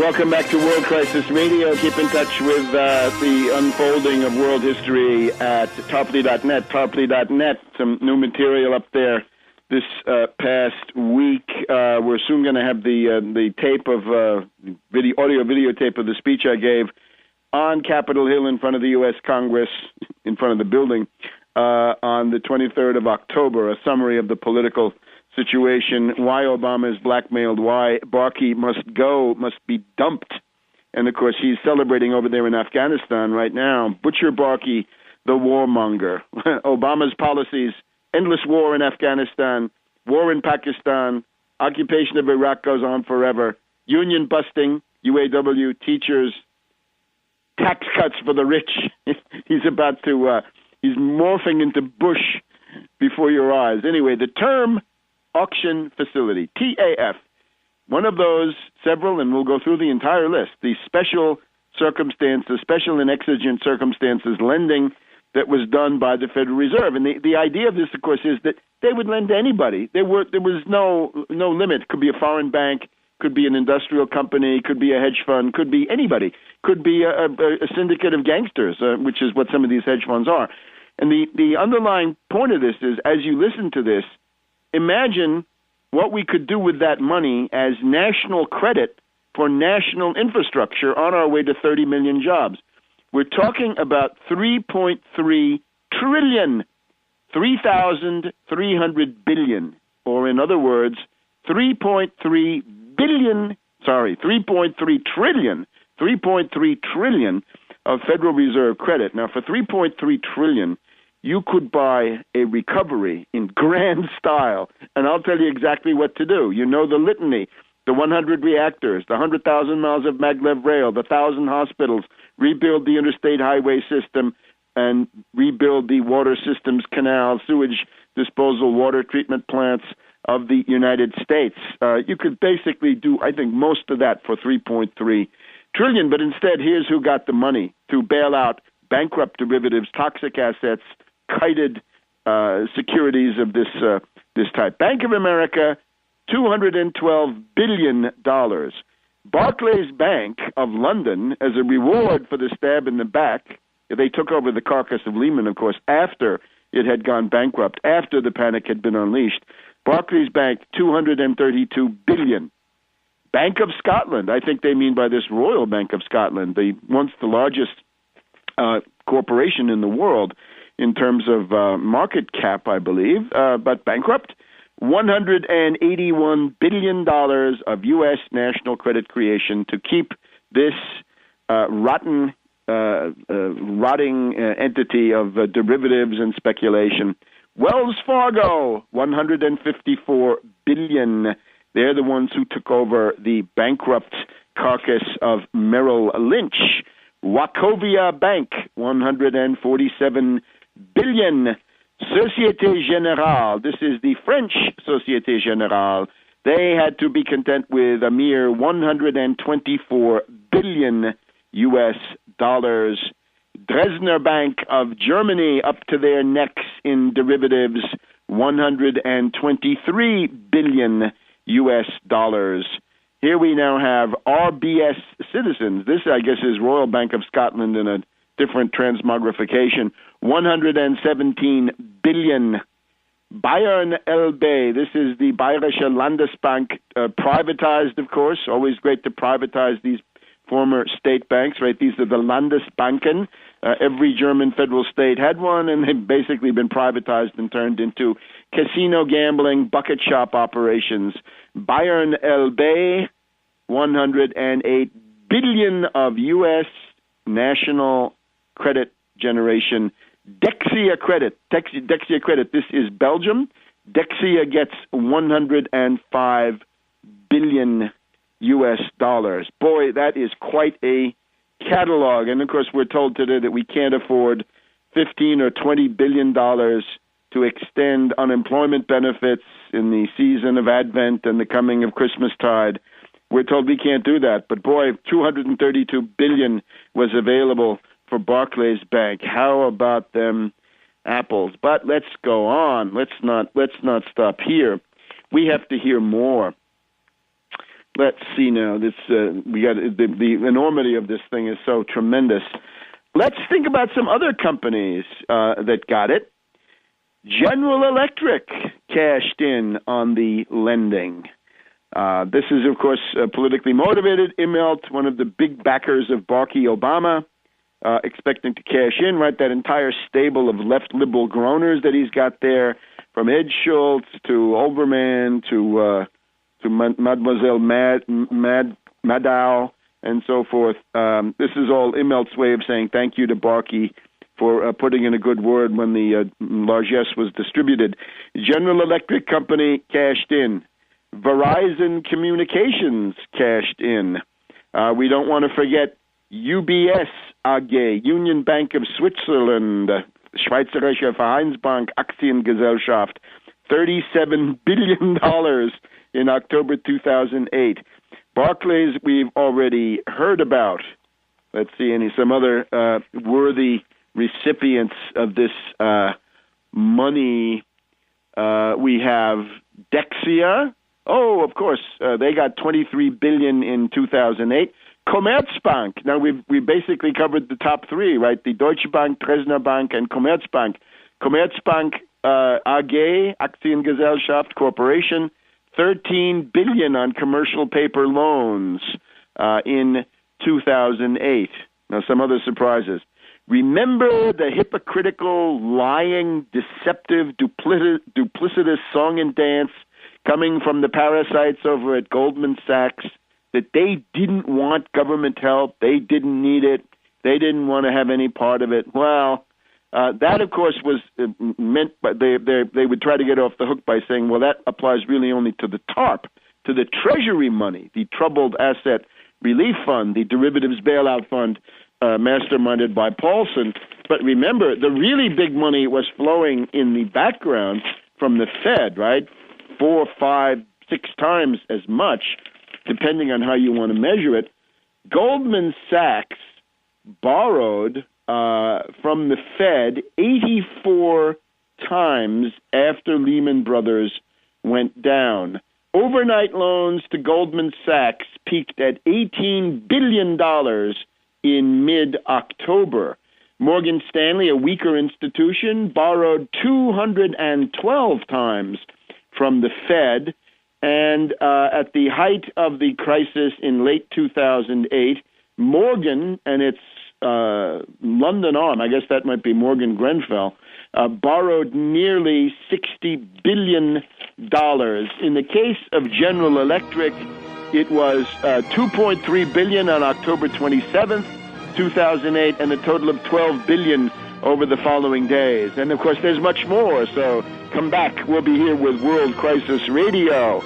Welcome back to World Crisis Radio. Keep in touch with the unfolding of world history at Tarpley.net. Tarpley.net, some new material up there this past week. We're soon going to have the tape of audio tape of the speech I gave on Capitol Hill in front of the U.S. Congress, in front of the building, on the 23rd of October, a summary of the political situation, why Obama is blackmailed, why Barkey must be dumped. And, of course, he's celebrating over there in Afghanistan right now. Butcher Barkey, the warmonger. Obama's policies, endless war in Afghanistan, war in Pakistan, occupation of Iraq goes on forever, union busting, UAW, teachers, tax cuts for the rich. He's about to, he's morphing into Bush before your eyes. Anyway, the term auction facility, TAF, one of those several, and we'll go through the entire list, the special circumstances, special and exigent circumstances lending that was done by the Federal Reserve. And the idea of this, of course, is that they would lend to anybody. There was no limit. Could be a foreign bank, could be an industrial company, could be a hedge fund, could be anybody, could be a syndicate of gangsters, which is what some of these hedge funds are. And the underlying point of this is, as you listen to this, imagine what we could do with that money as national credit for national infrastructure on our way to 30 million jobs. We're talking about 3.3 trillion, 3,300 billion, or in other words, 3.3 trillion of Federal Reserve credit. Now, for 3.3 trillion, you could buy a recovery in grand style, and I'll tell you exactly what to do. You know the litany, the 100 reactors, the 100,000 miles of maglev rail, the 1,000 hospitals, rebuild the interstate highway system, and rebuild the water systems, canals, sewage disposal, water treatment plants of the United States. You could basically do, I think, most of that for 3.3 trillion, but instead, here's who got the money to bail out bankrupt derivatives, toxic assets, kited securities of this type. Bank of America, $212 billion. Barclays Bank of London, as a reward for the stab in the back, they took over the carcass of Lehman, of course, after it had gone bankrupt, after the panic had been unleashed. Barclays Bank, $232 billion. Bank of Scotland, I think they mean by this Royal Bank of Scotland, once the largest corporation in the world in terms of market cap, I believe, but bankrupt. $181 billion of U.S. national credit creation to keep this rotting entity of derivatives and speculation. Wells Fargo, $154 billion. They're the ones who took over the bankrupt carcass of Merrill Lynch. Wachovia Bank, $147 billion. Société Générale, this is the French Société Générale. They had to be content with a mere $124 billion U.S. dollars. Dresdner Bank of Germany, up to their necks in derivatives, $123 billion U.S. dollars. Here we now have RBS Citizens. This, I guess, is Royal Bank of Scotland in a different transmogrification. $117 billion. Bayern LB, this is the Bayerische Landesbank, privatized, of course. Always great to privatize these former state banks, right? These are the Landesbanken. Every German federal state had one, and they've basically been privatized and turned into casino gambling, bucket shop operations. Bayern LB, $108 billion of U.S. national credit generation. Dexia Credit, this is Belgium. Dexia gets $105 billion U.S. dollars. Boy, that is quite a catalog. And, of course, we're told today that we can't afford $15 or $20 billion to extend unemployment benefits in the season of Advent and the coming of Christmastide. We're told we can't do that. But, boy, $232 billion was available for Barclays Bank. How about them apples? But let's go on. Let's not stop here. We have to hear more. Let's see now. This we got the enormity of this thing is so tremendous. Let's think about some other companies that got it. General Electric cashed in on the lending. This is, of course, politically motivated. Immelt, one of the big backers of Barack Obama, expecting to cash in, right? That entire stable of left liberal groaners that he's got there, from Ed Schultz to Olbermann to Mademoiselle Maddow and so forth. This is all Immelt's way of saying thank you to Barkey for putting in a good word when the largesse was distributed. General Electric Company cashed in. Verizon Communications cashed in. We don't want to forget UBS AG, Union Bank of Switzerland, Schweizerische Vereinsbank Aktiengesellschaft, $37 billion in October 2008. Barclays we've already heard about. Let's see some other worthy recipients of this money. We have Dexia. Oh, of course, they got $23 billion in 2008. Commerzbank. Now we basically covered the top three, right? The Deutsche Bank, Dresdner Bank, and Commerzbank. Commerzbank AG, Aktiengesellschaft Corporation, $13 billion on commercial paper loans in 2008. Now some other surprises. Remember the hypocritical, lying, deceptive, duplicitous song and dance coming from the parasites over at Goldman Sachs, that they didn't want government help, they didn't need it, they didn't want to have any part of it. Well, that, of course, was meant, but they would try to get off the hook by saying, well, that applies really only to the TARP, to the Treasury money, the Troubled Asset Relief Fund, the derivatives bailout fund masterminded by Paulson. But remember, the really big money was flowing in the background from the Fed, right? 4, 5, 6 times as much, depending on how you want to measure it. Goldman Sachs borrowed from the Fed 84 times after Lehman Brothers went down. Overnight loans to Goldman Sachs peaked at $18 billion in mid-October. Morgan Stanley, a weaker institution, borrowed 212 times from the Fed. And at the height of the crisis in late 2008, Morgan and its London arm, I guess that might be Morgan Grenfell, borrowed nearly $60 billion. In the case of General Electric, it was $2.3 billion on October 27th, 2008, and a total of $12 billion over the following days. And, of course, there's much more, so come back. We'll be here with World Crisis Radio.